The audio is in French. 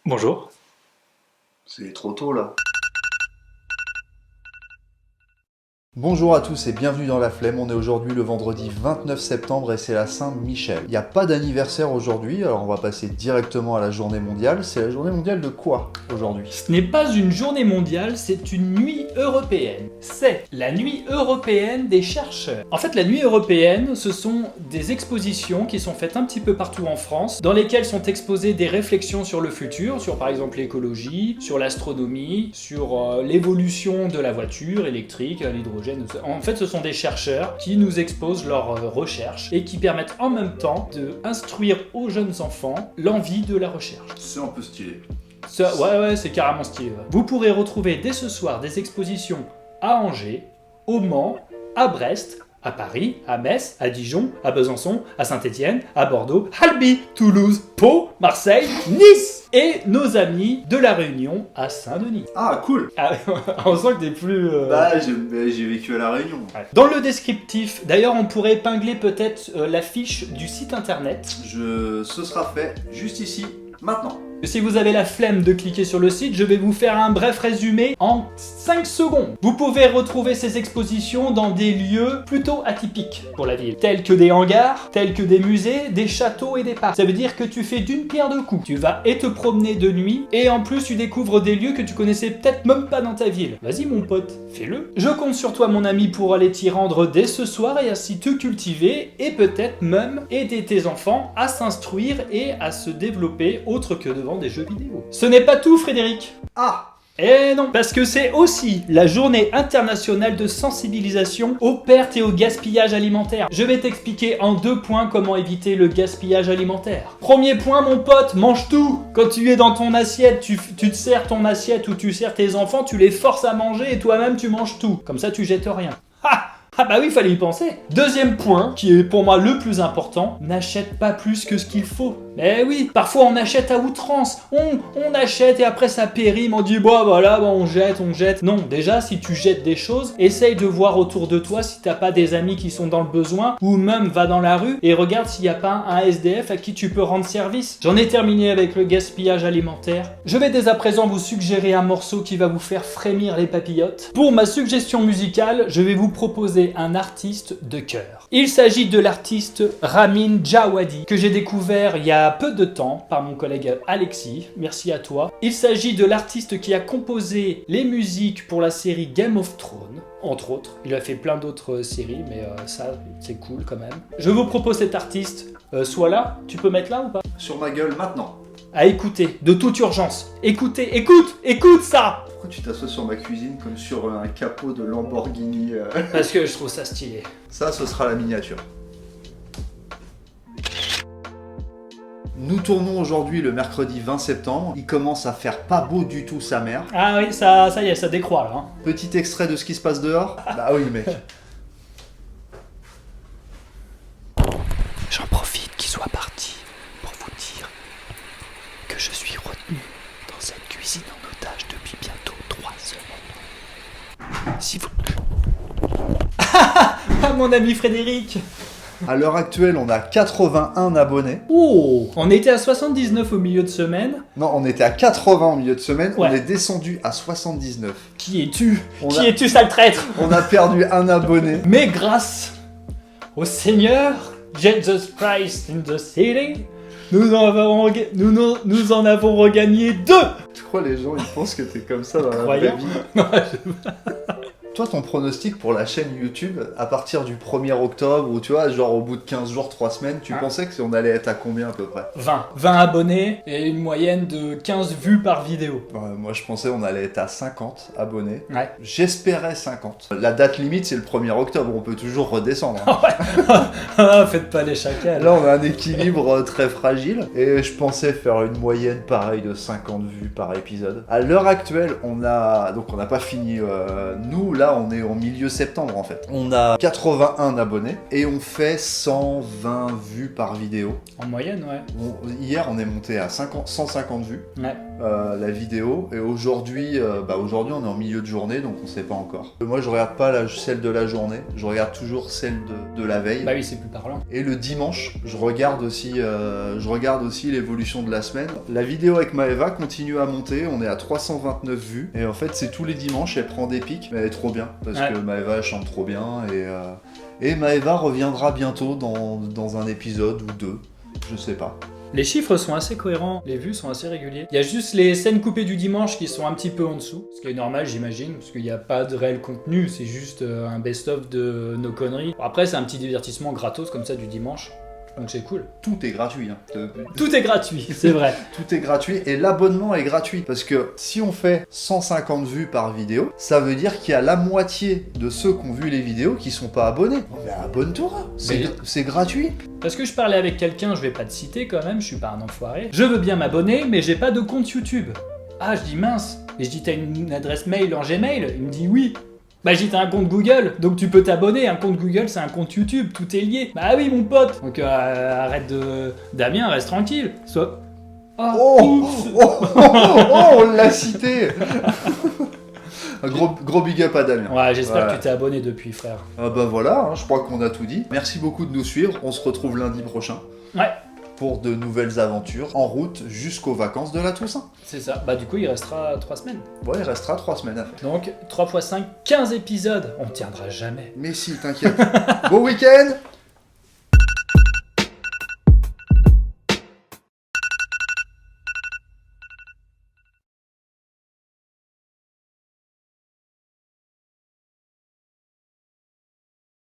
Bonjour. C'est trop tôt là. Bonjour à tous et bienvenue dans La Flemme, on est aujourd'hui le vendredi 29 septembre et c'est la Saint-Michel. Il n'y a pas d'anniversaire aujourd'hui, alors on va passer directement à la journée mondiale. C'est la journée mondiale de quoi aujourd'hui? Ce n'est pas une journée mondiale, c'est une nuit européenne. C'est la nuit européenne des chercheurs. En fait, la nuit européenne, ce sont des expositions qui sont faites un petit peu partout en France, dans lesquelles sont exposées des réflexions sur le futur, sur par exemple l'écologie, sur l'astronomie, sur l'évolution de la voiture électrique, l'hydrogène. En fait, ce sont des chercheurs qui nous exposent leurs recherches et qui permettent en même temps d'instruire aux jeunes enfants l'envie de la recherche. C'est un peu stylé. Ouais, c'est carrément stylé. Ouais. Vous pourrez retrouver dès ce soir des expositions à Angers, au Mans, à Brest, à Paris, à Metz, à Dijon, à Besançon, à Saint-Étienne, à Bordeaux, Albi, Toulouse, Pau, Marseille, Nice et nos amis de La Réunion à Saint-Denis. Ah, cool. Ah, on sent que t'es plus... Bah, j'ai vécu à La Réunion. Ouais. Dans le descriptif, d'ailleurs, on pourrait épingler peut-être l'affiche du site internet. Ce sera fait juste ici, maintenant. Si vous avez la flemme de cliquer sur le site, je vais vous faire un bref résumé en 5 secondes. Vous pouvez retrouver ces expositions dans des lieux plutôt atypiques pour la ville, tels que des hangars, tels que des musées, des châteaux et des parcs. Ça veut dire que tu fais d'une pierre deux coups. Tu vas et te promener de nuit, et en plus tu découvres des lieux que tu connaissais peut-être même pas dans ta ville. Vas-y mon pote, fais-le. Je compte sur toi mon ami pour aller t'y rendre dès ce soir et ainsi te cultiver et peut-être même aider tes enfants à s'instruire et à se développer autre que devant des jeux vidéo. Ce n'est pas tout Frédéric. Ah, Eh non, parce que c'est aussi la journée internationale de sensibilisation aux pertes et au gaspillage alimentaire. Je vais t'expliquer en 2 points comment éviter le gaspillage alimentaire. Premier point mon pote, mange tout. Quand tu es dans ton assiette, tu te sers ton assiette ou tu sers tes enfants, tu les forces à manger et toi-même tu manges tout. Comme ça tu jettes rien. Ha! Ah bah oui, fallait y penser. Deuxième point, qui est pour moi le plus important, n'achète pas plus que ce qu'il faut. Mais oui, parfois on achète à outrance, on achète et après ça périme, on dit bah voilà, bah, on jette. Non, déjà si tu jettes des choses, essaye de voir autour de toi si t'as pas des amis qui sont dans le besoin, ou même va dans la rue et regarde s'il y a pas un SDF à qui tu peux rendre service. J'en ai terminé avec le gaspillage alimentaire. Je vais dès à présent vous suggérer un morceau qui va vous faire frémir les papillotes. Pour ma suggestion musicale, je vais vous proposer un artiste de cœur. Il s'agit de l'artiste Ramin Djawadi, que j'ai découvert il y a peu de temps par mon collègue Alexis, merci à toi. Il s'agit de l'artiste qui a composé les musiques pour la série Game of Thrones, entre autres. Il a fait plein d'autres séries, mais ça, c'est cool quand même. Je vous propose cet artiste, soit là, tu peux mettre là ou pas? sur ma gueule maintenant. À écouter, de toute urgence. Écoutez, écoute ça! Pourquoi tu t'assois sur ma cuisine comme sur un capot de Lamborghini Parce que je trouve ça stylé. Ça, ce sera la miniature. Nous tournons aujourd'hui le mercredi 20 septembre, il commence à faire pas beau du tout sa mère. Ah oui, ça y est, ça décroît là. Hein. Petit extrait de ce qui se passe dehors. Bah oui mec. J'en profite qu'il soit parti pour vous dire que je suis retenu dans cette cuisine en otage depuis bientôt 3 semaines. Si vous... Ah mon ami Frédéric! À l'heure actuelle, on a 81 abonnés. Oh! On était à 79 au milieu de semaine. Non, on était à 80 au milieu de semaine, Ouais. on est descendu à 79. Qui es-tu? On Qui a- es-tu, sale traître? On a perdu un abonné. Mais grâce au Seigneur, Jesus Christ in the city, nous en avons regagné 2! Je crois les gens ils pensent que t'es comme ça dans la vraie Croyant. vie. Toi, ton pronostic pour la chaîne YouTube, à partir du 1er octobre, ou tu vois, genre au bout de 15 jours, 3 semaines, tu Hein pensais qu'on allait être à combien à peu près? 20 abonnés et une moyenne de 15 vues par vidéo. Moi, je pensais qu'on allait être à 50 abonnés. Ouais. J'espérais 50. La date limite, c'est le 1er octobre, on peut toujours redescendre. Hein. Ah, faites pas les chacals. Là, on a un équilibre très fragile, et je pensais faire une moyenne pareille de 50 vues par épisode. À l'heure actuelle, on n'a pas fini. Nous, là, on est au milieu septembre en fait. On a 81 abonnés et on fait 120 vues par vidéo. En moyenne, ouais. Hier, on est monté à 150 vues. Ouais. la vidéo. Et aujourd'hui, aujourd'hui on est en milieu de journée, donc on sait pas encore. Moi je regarde pas celle de la journée, je regarde toujours celle de la veille. Bah oui, c'est plus parlant. Et le dimanche, je regarde aussi l'évolution de la semaine. La vidéo avec Maëva continue à monter, on est à 329 vues. Et en fait, c'est tous les dimanches, elle prend des pics, mais elle est trop bien. Parce que Maëva elle chante trop bien. Et Maëva reviendra bientôt dans un épisode ou deux, je sais pas. Les chiffres sont assez cohérents, les vues sont assez réguliers. Il y a juste les scènes coupées du dimanche qui sont un petit peu en dessous, ce qui est normal j'imagine, parce qu'il n'y a pas de réel contenu, c'est juste un best-of de nos conneries. Bon, après c'est un petit divertissement gratos comme ça du dimanche, donc c'est cool. Tout est gratuit. Tout est gratuit, c'est vrai. Tout est gratuit et l'abonnement est gratuit. Parce que si on fait 150 vues par vidéo, ça veut dire qu'il y a la moitié de ceux qui ont vu les vidéos qui sont pas abonnés. Mais abonne-toi, c'est gratuit. Parce que je parlais avec quelqu'un, je vais pas te citer quand même, je suis pas un enfoiré. Je veux bien m'abonner, mais j'ai pas de compte YouTube. Ah, je dis mince. Et je dis t'as une adresse mail en Gmail? Il me dit oui. Bah j'ai dit t'as un compte Google, donc tu peux t'abonner. Un compte Google c'est un compte YouTube, tout est lié. Bah oui mon pote. Donc arrête de... Damien, reste tranquille. On l'a cité. Un gros big up à Damien. Ouais, j'espère que tu t'es abonné depuis, frère. Ah bah voilà, je crois qu'on a tout dit. Merci beaucoup de nous suivre, on se retrouve lundi prochain. Ouais. Pour de nouvelles aventures en route jusqu'aux vacances de la Toussaint. C'est ça. Bah du coup il restera 3 semaines. Ouais, il restera 3 semaines à faire. Donc 3 x 5, 15 épisodes. On tiendra jamais. Mais si, t'inquiète. Bon week-end.